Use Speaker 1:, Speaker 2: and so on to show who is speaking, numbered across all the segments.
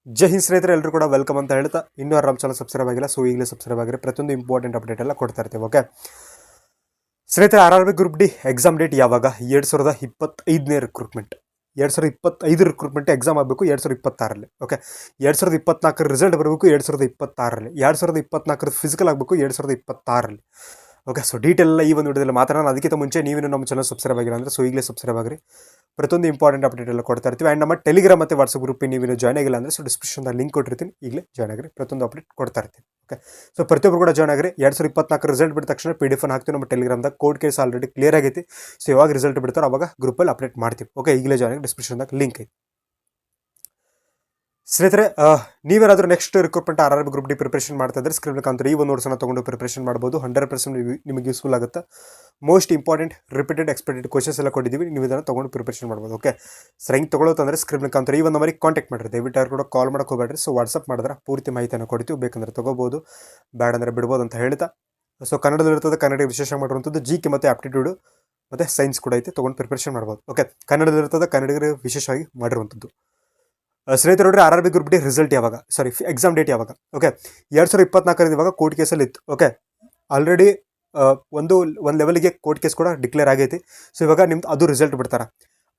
Speaker 1: ಜೈ ಹಿಂದ್ ಸ್ನೇಹಿತರೆ, ಎಲ್ಲರೂ ಕೂಡ ವೆಲ್ಕಮ್ ಅಂತ ಹೇಳ್ತಾ ಇನ್ನೂ ನಮ್ಮ ಚಾನಲ್ ಸಬ್ಸ್ಕ್ರೈಬ್ ಆಗಿಲ್ಲ. ಸೊ ಈಗಲೇ ಸಬ್ಸ್ಕ್ರೈಬ್ ಆಗಿರಿ. ಪ್ರತಿಯೊಂದು ಇಂಪಾರ್ಟೆಂಟ್ ಅಪ್ಡೇಟ್ ಎಲ್ಲ ಕೊಡ್ತಾ ಇರ್ತೀವಿ. ಓಕೆ ಸ್ನೇಹಿತರೆ, RRB group D exam date ಯಾವಾಗ? 2025ನೇ ರಿಕ್ರೂಟ್ಮೆಂಟ್. 2025 ರಿಕ್ರೂಟ್ಮೆಂಟ್ ಎಕ್ಸಾಮ್ ಆಗಬೇಕು 2026ರಲ್ಲಿ. ಓಕೆ 2024 ರಿಸಲ್ಟ್ ಬರಬೇಕು 2026ರಲ್ಲಿ. 2024 ಫಿಸಿಕಲ್ ಆಗಬೇಕು 2026ರಲ್ಲಿ. ಓಕೆ, ಸೊ ಡೀಟೇಲ್ ಎಲ್ಲ ಈ ಒಂದು ವಿಡಿಯೋದಲ್ಲಿ ಮಾತಾಡೋಣ. ಅದಕ್ಕಿಂತ ಮುಂಚೆ ನೀವೇನು ನಮ್ಮ ಚಾನಲ್ ಸಬ್ಸ್ಕ್ರೈಬ್ ಆಗಿಲ್ಲ ಅಂದರೆ ಈಗಲೇ ಸಬ್ಸ್ಕ್ರೈಬ್ ಆಗಿರಿ. ಪ್ರತಿಯೊಂದು ಇಂಪಾರ್ಟೆಂಟ್ ಅಪ್ಡೇಟ್ ಎಲ್ಲ ಕೊಡ್ತಾ ಇರ್ತೀವಿ. ಆ್ಯಂಡ್ ನಮ್ಮ ಟೆಲಿಗ್ರಾಮ್ ಮತ್ತು ವಾಟ್ಸಪ್ ಗ್ರೂಪಿಗೆ ನೀವೇನು ಜಾಯ್ನ್ ಆಗಿಲ್ಲ ಅಂದರೆ ಡಿಸ್ಕ್ರಿಪ್ಷನ್ದಾಗ ಲಿಂಕ್ ಕೊಟ್ಟಿರ್ತೀನಿ, ಈಗಲೇ ಜಾಯ್ನ್ ಆಗಿರಿ. ಪ್ರತಿಯೊಂದು ಅಪ್ಡೇಟ್ ಕೊಡ್ತಾ ಇರ್ತೀನಿ. ಓಕೆ, ಸೊ ಪ್ರತಿಯೊಬ್ಬರು ಕೂಡ ಜಾಯ್ನ್ ಆಗಿರಿ. 2024 ರಿಸಲ್ಟ್ ಬಿಟ್ಟ ತಕ್ಷಣ PDF ಹಾಕ್ತೀವಿ ನಮ್ಮ ಟೆಲಿಗ್ರಾಮ್ದಾಗ. ಕೋರ್ಟ್ ಕೇಸ್ ಆಲ್ರೆಡಿ ಕ್ಲಿಯರ್ ಆಗೈತಿ. ಸೊ ಯಾವಾಗ ರಿಸಲ್ಟ್ ಬಿಡ್ತಾರೋ ಅವಾಗ ಗ್ರೂಪಲ್ಲಿ ಅಪ್ಡೇಟ್ ಮಾಡ್ತೀವಿ. ಓಕೆ, ಈಗಲೇ ಜಾಯ್ನ್ ಆಗಿ ಡಿಸ್ಕ್ರಿಪ್ಷನ್ದಾಗ ಲಿಂಕ್ ಐತಿ. ಸ್ನೇಹಿತರೆ, ನೀವೇನಾದರೂ next recruitment RRB group D preparation ಮಾಡ್ತಾ ಇದ್ದರೆ ಸ್ಕ್ರೀನ್ ಕಾಣ್ತಾರೆ ಈ ಒಂದು ನೋಟ್ಸನ್ನು ತೊಗೊಂಡು ಪ್ರಿಪರೇಷನ್ ಮಾಡ್ಬೋದು. 100% ನಿಮಗೆ ಯೂಸ್ಫುಲ್ ಆಗುತ್ತೆ. Most important repeated expected questions ಎಲ್ಲ ಕೊಟ್ಟಿದ್ದೀವಿ. ನೀವು ಇದನ್ನು ತೊಗೊಂಡು ಪ್ರಿಪರೇಷನ್ ಮಾಡ್ಬೋದು. ಓಕೆ, ಸರ್ ಹೆಂಗೆ ತೊಗೊಳ್ಳೋತಂದರೆ ಸ್ಕ್ರೀನ್ ಕಾಣ್ತಾರೆ ಈ ಒಂದು ನಂಬರಿಗೆ ಕಾಂಟ್ಯಾಕ್ಟ್ ಮಾಡಿರಿ. ದಯವಿಟ್ಟು ಯಾರು ಕೂಡ ಕಾಲ್ ಮಾಡೋಕೆ ಹೋಗಬೇಡ್ರಿ. ಸೊ ವಾಟ್ಸಪ್ ಮಾಡಿದ್ರೆ ಪೂರ್ತಿ ಮಾಹಿತಿಯನ್ನು ಕೊಡ್ತೀವಿ. ಬೇಕಂದ್ರೆ ತೊಗೋಬೋದು, ಬ್ಯಾಡ ಅಂದರೆ ಬಿಡ್ಬೋದು ಅಂತ ಹೇಳ್ತಾ, ಸೊ ಕನ್ನಡದಲ್ಲಿರ್ತದೆ. ಕನ್ನಡ ವಿಶೇಷ ಮಾಡಿರುವಂಥದ್ದು GK ಮತ್ತು ಆಪ್ಟಿಟ್ಯೂಡು ಮತ್ತು ಸೈನ್ಸ್ ಕೂಡ ಐತೆ, ತೊಗೊಂಡು ಪ್ರಿಪರೇಷನ್ ಮಾಡ್ಬೋದು. ಓಕೆ, ಕನ್ನಡದಲ್ಲಿರ್ತದೆ, ಕನ್ನಡಿಗರಿಗೆ ವಿಶೇಷವಾಗಿ ಮಾಡಿರುವಂಥದ್ದು. ಸ್ನೇಹಿತರು ನೋಡ್ರಿ, RRB ಗ್ರೂಪ್ ಡಿ ರಿಸಲ್ಟ್ ಯಾವಾಗ, ಎಕ್ಸಾಮ್ ಡೇಟ್ ಯಾವಾಗ? ಓಕೆ, 2024 ಇವಾಗ ಕೋರ್ಟ್ ಕೇಸಲ್ಲಿ ಇತ್ತು. ಓಕೆ, ಆಲ್ರೆಡಿ ಒಂದು ಲೆವೆಲ್ಗೆ ಕೋರ್ಟ್ ಕೇಸ್ ಕೂಡ ಡಿಕ್ಲೇರ್ ಆಗೈತಿ. ಸೊ ಇವಾಗ ನಿಮ್ದು ಅದು ರಿಸಲ್ಟ್ ಬಿಡ್ತಾರೆ.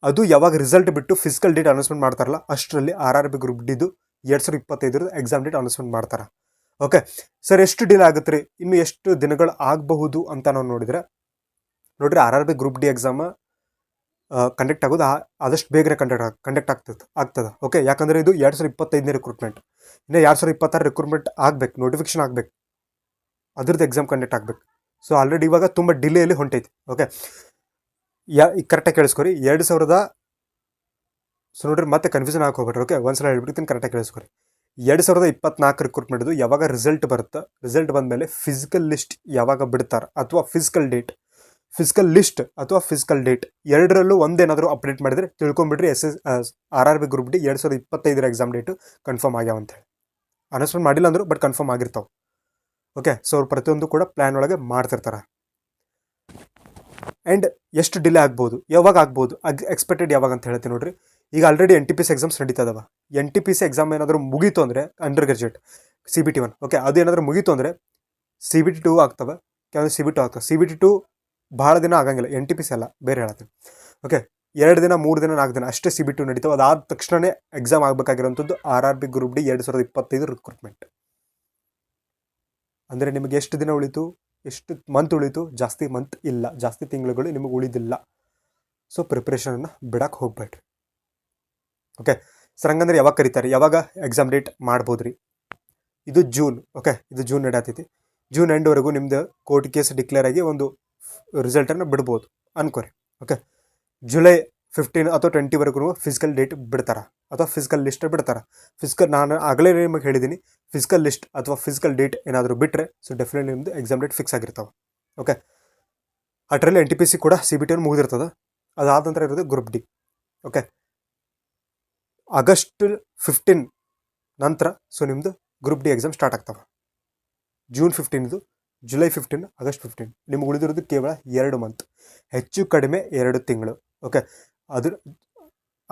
Speaker 1: ಅದು ಯಾವಾಗ ರಿಸಲ್ಟ್ ಬಿಟ್ಟು ಫಿಸಿಕಲ್ ಡೇಟ್ ಅನೌನ್ಸ್ಮೆಂಟ್ ಮಾಡ್ತಾರಲ್ಲ, ಅಷ್ಟರಲ್ಲಿ RRB ಗ್ರೂಪ್ ಡಿದು 2025 ಎಕ್ಸಾಮ್ ಡೇಟ್ ಅನೌನ್ಸ್ಮೆಂಟ್ ಮಾಡ್ತಾರೆ. ಓಕೆ ಸರ್, ಎಷ್ಟು ಡಿಲೇ ಆಗುತ್ತೆ ರೀ, ಇನ್ನು ಎಷ್ಟು ದಿನಗಳು ಆಗಬಹುದು ಅಂತ ನಾವು ನೋಡಿದ್ರೆ ನೋಡ್ರಿ, RRB group D exam conduct ಆಗೋದು ಆದಷ್ಟು ಬೇಗನೆ ಕಂಡಕ್ಟ್ ಆಗ್ತದೆ. ಓಕೆ, ಯಾಕಂದರೆ ಇದು 2025ನೇ ರಿಕ್ರೂಟ್ಮೆಂಟ್. ಇನ್ನು 2026 ರಿಕ್ರೂಟ್ಮೆಂಟ್ ಆಗಬೇಕು, ನೋಟಿಫಿಕೇಶನ್ ಆಗಬೇಕು, ಅದ್ರದ್ದು ಎಕ್ಸಾಮ್ ಕಂಡಕ್ಟ್ ಆಗಬೇಕು. ಸೊ ಆಲ್ರೆಡಿ ಇವಾಗ ತುಂಬ ಡಿಲೇಯಲ್ಲಿ ಹೊಂಟೈತಿ. ಓಕೆ, ಕರೆಕ್ಟಾಗಿ ಕೇಳಿಸ್ಕೊರಿ. 2000 ಸೊ ನೋಡ್ರಿ, ಮತ್ತೆ ಕನ್ಫ್ಯೂಷನ್ ಹಾಕೋಬೇಡ್ರಿ. ಓಕೆ, ಒಂದ್ಸಲ ಹೇಳ್ಬಿಡ್ತೀನಿ, ಕರೆಕ್ಟಾಗಿ ಕೇಳಿಸ್ಕೊರಿ. 2024 ರಿಕ್ರೂಟ್ಮೆಂಟ್ದು ಯಾವಾಗ ರಿಸಲ್ಟ್ ಬರುತ್ತೆ, ರಿಸಲ್ಟ್ ಬಂದಮೇಲೆ ಫಿಸಿಕಲ್ ಲಿಸ್ಟ್ ಯಾವಾಗ ಬಿಡ್ತಾರೆ ಅಥವಾ ಫಿಸಿಕಲ್ ಲಿಸ್ಟ್ ಅಥವಾ ಫಿಸಿಕಲ್ ಡೇಟ್ ಎರಡರಲ್ಲೂ ಒಂದೇನಾದರೂ ಅಪ್ಡೇಟ್ ಮಾಡಿದರೆ ತಿಳ್ಕೊಂಬಿಡ್ರಿ. RRB group D 2025 exam date confirm ಆಗ್ಯಾವ ಅಂತೇಳಿ. ಅನೌನ್ಸ್ಮೆಂಟ್ ಮಾಡಿಲ್ಲ ಅಂದರು, ಬಟ್ ಕನ್ಫರ್ಮ್ ಆಗಿರ್ತಾವೆ. ಓಕೆ, ಸೊ ಅವ್ರು ಪ್ರತಿಯೊಂದು ಕೂಡ ಪ್ಲ್ಯಾನ್ ಒಳಗೆ ಮಾಡ್ತಿರ್ತಾರೆ. ಆ್ಯಂಡ್ ಎಷ್ಟು ಡಿಲೇ ಆಗ್ಬೋದು, ಯಾವಾಗ ಆಗ್ಬೋದು, ಎಕ್ಸ್ಪೆಕ್ಟೆಡ್ ಯಾವಾಗ ಅಂತ ಹೇಳ್ತೀನಿ ನೋಡ್ರಿ. ಈಗ ಆಲ್ರೆಡಿ NTPC ಎಕ್ಸಾಮ್ಸ್ ನಡೀತದವ. NTPC ಎಕ್ಸಾಮ್ ಏನಾದರೂ ಮುಗೀತು ಅಂದರೆ ಅಂಡರ್ ಗ್ರಾಜುಯೇಟ್ CBT 1. ಓಕೆ, ಅದು ಏನಾದರೂ ಮುಗೀತು ಅಂದರೆ CBT 2 ಆಗ್ತವೆ. ಕೆಲವೊಂದು CBT 2 ಆಗ್ತವೆ. CBT 2 ಭಾಳ ದಿನ ಆಗಂಗಿಲ್ಲ. NTPC ಅಲ್ಲ, ಬೇರೆ ಹೇಳ್ತೀನಿ. ಓಕೆ, 2 ದಿನ 3 ದಿನ 4 ದಿನ ಅಷ್ಟೇ CBT 2 ನಡೀತಾವೆ. ಅದಾದ ತಕ್ಷಣವೇ ಎಕ್ಸಾಮ್ ಆಗಬೇಕಾಗಿರೋಂಥದ್ದು RRB ಗ್ರೂಪ್ ಡಿ 2025 ರಿಕ್ರೂಟ್ಮೆಂಟ್. ಅಂದರೆ ನಿಮಗೆ ಎಷ್ಟು ದಿನ ಉಳಿತು, ಎಷ್ಟು ಮಂತ್ ಉಳಿತು? ಜಾಸ್ತಿ ಮಂತ್ ಇಲ್ಲ, ಜಾಸ್ತಿ ತಿಂಗಳುಗಳು ನಿಮಗೆ ಉಳಿದಿಲ್ಲ. ಸೊ ಪ್ರಿಪ್ರೇಷನನ್ನು ಬಿಡಕ್ಕೆ ಹೋಗ್ಬೇಡ್ರಿ. ಓಕೆ ಸರ್, ಹಂಗಂದ್ರೆ ಯಾವಾಗ ಕರೀತಾರೆ, ಯಾವಾಗ ಎಕ್ಸಾಮ್ ಡೇಟ್ ಮಾಡ್ಬೋದು ರೀ? ಇದು ಜೂನ್. ಓಕೆ, ಇದು ಜೂನ್ ನಡೀತೈತಿ. ಜೂನ್ ಎಂಡ್ವರೆಗೂ ನಿಮ್ಮದು ಕೋರ್ಟ್ ಕೇಸ್ ಡಿಕ್ಲೇರ್ ಆಗಿ ಒಂದು ರಿಸಲ್ಟನ್ನು ಬಿಡ್ಬೋದು ಅನ್ಕೋರಿ. ಓಕೆ, ಜುಲೈ 15 ಅಥವಾ 20ವರೆಗೂ ಫಿಸಿಕಲ್ ಡೇಟ್ ಬಿಡ್ತಾರೆ ಅಥವಾ ಫಿಸಿಕಲ್ ಲಿಸ್ಟ್ ಬಿಡ್ತಾರೆ. ನಾನು ಆಗಲೇ ನಿಮಗೆ ಹೇಳಿದ್ದೀನಿ, ಫಿಸಿಕಲ್ ಲಿಸ್ಟ್ ಅಥವಾ ಫಿಸಿಕಲ್ ಡೇಟ್ ಏನಾದರೂ ಬಿಟ್ಟರೆ ಸೊ ಡೆಫಿನೆಟ್ಲಿ ನಿಮ್ಮದು ಎಕ್ಸಾಮ್ ಡೇಟ್ ಫಿಕ್ಸ್ ಆಗಿರ್ತಾವೆ. ಓಕೆ, ಅದರಲ್ಲಿ NTPC ಕೂಡ CBT 1 ಮುಗಿದಿರ್ತದೆ. ಅದಾದ ನಂತರ ಇರೋದು ಗ್ರೂಪ್ ಡಿ. ಓಕೆ, ಆಗಸ್ಟ್ 15 ನಂತರ ಸೊ ನಿಮ್ಮದು ಗ್ರೂಪ್ ಡಿ ಎಕ್ಸಾಮ್ ಸ್ಟಾರ್ಟ್ ಆಗ್ತವೆ. ಜೂನ್ 15 ಜುಲೈ 15 ಆಗಸ್ಟ್ 15 ನಿಮ್ಗೆ ಉಳಿದಿರೋದು ಕೇವಲ 2 ಮಂತ್, ಹೆಚ್ಚು ಕಡಿಮೆ 2 ತಿಂಗಳು. ಓಕೆ, ಅದು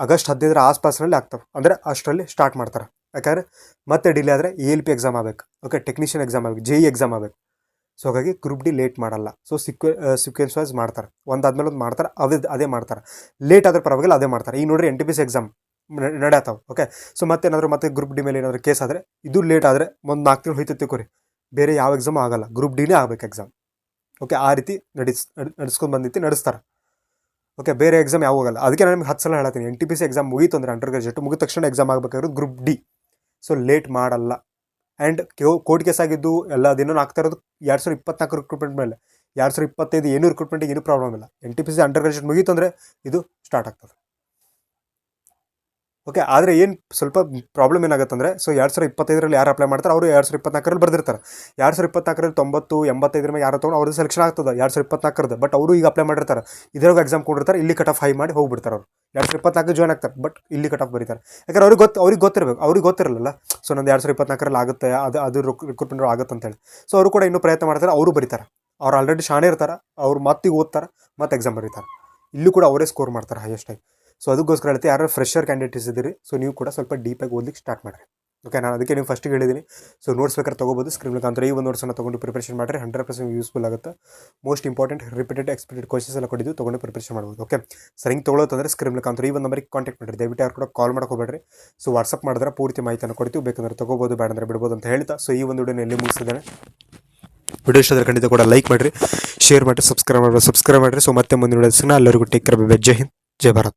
Speaker 1: ಆಗಸ್ಟ್ 15 ಆಸ್ಪಾಸ್ನಲ್ಲಿ ಆಗ್ತವೆ. ಅಂದರೆ ಅಷ್ಟರಲ್ಲಿ ಸ್ಟಾರ್ಟ್ ಮಾಡ್ತಾರೆ. ಯಾಕಂದರೆ ಮತ್ತೆ ಡಿಲೇ ಆದರೆ ALP ಎಕ್ಸಾಮ್ ಆಗಬೇಕು. ಓಕೆ, ಟೆಕ್ನಿಷಿಯನ್ ಎಕ್ಸಾಮ್ ಆಗಬೇಕು, JE ಎಕ್ಸಾಮ್ ಆಗಬೇಕು. ಸೊ ಹಾಗಾಗಿ ಗ್ರೂಪ್ ಡಿ ಲೇಟ್ ಮಾಡಲ್ಲ. ಸೊ ಸೀಕ್ವೆನ್ಸ್ ವೈಸ್ ಮಾಡ್ತಾರೆ, ಒಂದಾದ್ಮೇಲೆ ಒಂದು ಮಾಡ್ತಾರೆ, ಅದೇ ಮಾಡ್ತಾರೆ. ಲೇಟ್ ಆದ್ರೆ ಪರವಾಗಿಲ್ಲ, ಅದೇ ಮಾಡ್ತಾರೆ. ಈಗ ನೋಡ್ರಿ, NTPC ಎಕ್ಸಾಮ್ ನಡೆಯತ್ತಾವೆ. ಓಕೆ, ಸೊ ಮತ್ತೇನಾದರೂ ಮತ್ತೆ ಗ್ರೂಪ್ ಡಿ ಮೇಲೆ ಏನಾದರೂ ಕೇಸ್ ಆದರೆ ಇದು ಲೇಟ್ ಆದರೆ ಒಂದು 4 ತಿಂಗಳು ಹೋಯ್ತು ತಿಳ್ಕೊರಿ, ಬೇರೆ ಯಾವ ಎಕ್ಸಾಮ್ ಆಗಲ್ಲ, ಗ್ರೂಪ್ ಡಿನೇ ಆಗಬೇಕು ಎಕ್ಸಾಮ್. ಓಕೆ, ಆ ರೀತಿ ನಡೆಸ್ಕೊಂಡು ಬಂದಿತ್ತು, ನಡೆಸ್ತಾರೆ. ಓಕೆ, ಬೇರೆ ಎಕ್ಸಾಮ್ ಯಾವ ಹೋಗಲ್ಲ. ಅದಕ್ಕೆ ನಾನು ನಿಮ್ಗೆ 10 ಸಲ ಹೇಳ್ತೀನಿ, NTPC ಎಕ್ಸಾಮ್ ಮುಗೀತು ಅಂದರೆ ಅಂಡರ್ ಗ್ರಾಜುಯೇಟ್ ಮುಗಿದ ತಕ್ಷಣ ಎಕ್ಸಾಮ್ ಆಗಬೇಕಾಗಿರೋದು ಗ್ರೂಪ್ ಡಿ. ಸೊ ಲೇಟ್ ಮಾಡಲ್ಲ. ಆ್ಯಂಡ್ ಕೋರ್ಟ್ ಕೇಸ್ ಆಗಿದ್ದು ಎಲ್ಲ ದಿನ ಆಗ್ತಾ ಇರೋದು 2024 ರಿಕ್ರೂಟ್ಮೆಂಟ್ ಮೇಲೆ. 2025 ಏನು ರಿಕ್ರೂಟ್ಮೆಂಟಿಗೆ ಏನೂ ಪ್ರಾಬ್ಲಮ್ ಇಲ್ಲ. NTPC ಅಂಡರ್ ಗ್ರಾಜುಯೇಟ್ ಮುಗೀತು ಅಂದರೆ ಇದು ಸ್ಟಾರ್ಟ್ ಆಗ್ತದೆ. ಓಕೆ, ಆದರೆ ಏನು ಸ್ವಲ್ಪ ಪ್ರಾಬ್ಲಮ್ ಏನಾಗುತ್ತಂದರೆ, ಸೊ 2025ರಲ್ಲಿ ಯಾರು ಅಪ್ಲೈ ಮಾಡ್ತಾರೆ ಅವರು 2024ರಲ್ಲಿ ಬರ್ದಿರ್ತಾರೆ. 2024ರಲ್ಲಿ 90, 85 ಮೇಲೆ ಯಾರು ತೊಗೊಂಡು ಅವ್ರದ್ದು ಸೆಲೆಕ್ಷನ್ ಆಗ್ತದೆ 2024. ಬಟ್ ಅವರು ಈಗ ಅಪ್ಲೈ ಮಾಡಿರ್ತಾರೆ, ಇದರಾಗ ಎಕ್ಸಾಮ್ ಕೊಡಿರ್ತಾರೆ, ಇಲ್ಲಿ ಕಟ್ ಆಫ್ ಹೈ ಮಾಡಿ ಹೋಗ್ಬಿಡ್ತಾರೆ. ಅವರು 2024 ಜಾಯ್ನ್ ಆಗ್ತಾರೆ, ಬಟ್ ಇಲ್ಲಿ ಕಟ್ ಆಫ್ ಬರೀತಾರೆ. ಯಾಕಂದ್ರೆ ಅವ್ರಿಗೆ ಗೊತ್ತಿರಬೇಕು, ಅವ್ರಿಗೆ ಗೊತ್ತಿರಲ್ಲ. ಸೊ ನಂದು 2024ರಲ್ಲಿ ಆಗುತ್ತೆ, ಅದು ರಿಕ್ರೂಟ್ಮೆಂಟ್ ಆಗುತ್ತೆ ಅಂತೇಳಿ. ಸೊ ಅವರು ಕೂಡ ಇನ್ನೂ ಪ್ರಯತ್ನ ಮಾಡ್ತಾರೆ, ಅವರು ಬರೀತಾರೆ. ಅವ್ರು ಆಲ್ರೆಡಿ ಶಾಣೆ ಇರ್ತಾರೆ, ಅವ್ರು ಮತ್ತಿಗೆ ಓದ್ತಾರೆ, ಮತ್ತೆ ಎಕ್ಸಾಮ್ ಬರೀತಾರೆ. ಇಲ್ಲೂ ಕೂಡ ಅವರೇ ಸ್ಕೋರ್ ಮಾಡ್ತಾರೆ ಹೈಯೆಸ್ಟ್ ಆಗಿ. ಸೊ ಅದಕ್ಕೋಸ್ಕರ ಹೇಳ್ತೀವಿ, ಯಾರು ಫ್ರೆಶರ್ ಕ್ಯಾಂಡಿಡೇಟ್ಸ್ ಇದ್ದೀರಿ, ಸೊ ನೀವು ಕೂಡ ಸ್ವಲ್ಪ ಡೀಪಾಗಿ ಓದಲಿಕ್ಕೆ ಸ್ಟಾರ್ಟ್ ಮಾಡಿರಿ. ಓಕೆ, ನಾನು ಅದಕ್ಕೆ ನೀವು ಫಸ್ಟಿಗೆ ಹೇಳಿದ್ದೀನಿ. ಸೊ ನೋಟ್ಸ್ ಬೇಕಾದ್ರೆ ತೊಗೋಬೋದು. ಸ್ಕ್ರೀನ್ ಮುಖಾಂತರ ಈ ಒಂದು ನೋಟ್ಸನ್ನು ತೊಗೊಂಡು ಪ್ರಿಪರೇಷನ್ ಮಾಡಿರಿ, 100% ಯೂಸ್ಫುಲ್ ಆಗುತ್ತೆ. Most important repeated expected questions ಎಲ್ಲ ಕೊಟ್ಟಿದ್ದು ತೊಗೊಂಡು ಪ್ರಿಪರೇಷನ್ ಮಾಡ್ಬೋದು. ಓಕೆ ಸರ್, ಹಿಂಗೆ ತೊಗೊಳ್ಳೋದಂದ್ರೆ ಸ್ಕ್ರೀನ್ ಮುಖಾಂತರ ಈ ಒಂದು ನಂಬರಿಗೆ ಕಾಂಟ್ಯಾಕ್ಟ್ ಮಾಡಿರಿ. ದಯವಿಟ್ಟು ಯಾರು ಕೂಡ ಕಾಲ್ ಮಾಡ್ಕೋಬೇಡ್ರಿ. ಸೊ ವಾಟ್ಸಪ್ ಮಾಡಿದ್ರೆ ಪೂರ್ತಿ ಮಾಹಿತಿಯನ್ನು ಕೊಡ್ತೀವಿ, ಬೇಕಂದ್ರೆ ತೊಗೋಬೋದು, ಬೇಡ ಅಂದರೆ ಬಿಡ್ಬೋದು ಅಂತ ಹೇಳ್ತಾ ಸೊ ಈ ಒಂದು ವಿಡಿಯೋನ ಎಲ್ಲಿ ಮುಗಿಸಿದ್ದೇನೆ. ವಿಡಿಯೋ ಇಷ್ಟ ಆದರೆ ಖಂಡಿತ ಕೂಡ ಲೈಕ್ ಮಾಡಿರಿ, ಶೇರ್ ಮಾಡಿರಿ, ಸಬ್ಸ್ಕ್ರೈಬ್ ಮಾಡಿರಿ. ಸೊ ಮತ್ತೆ ಮುಂದಿನ ವಿಡಿಯೋ ಸಿಗೋಣ. ಎಲ್ಲರಿಗೂ ಟೇಕ್ ಕೇರ್, ಜೈ ಹಿಂದ್, ಜೈ ಭಾರತ್.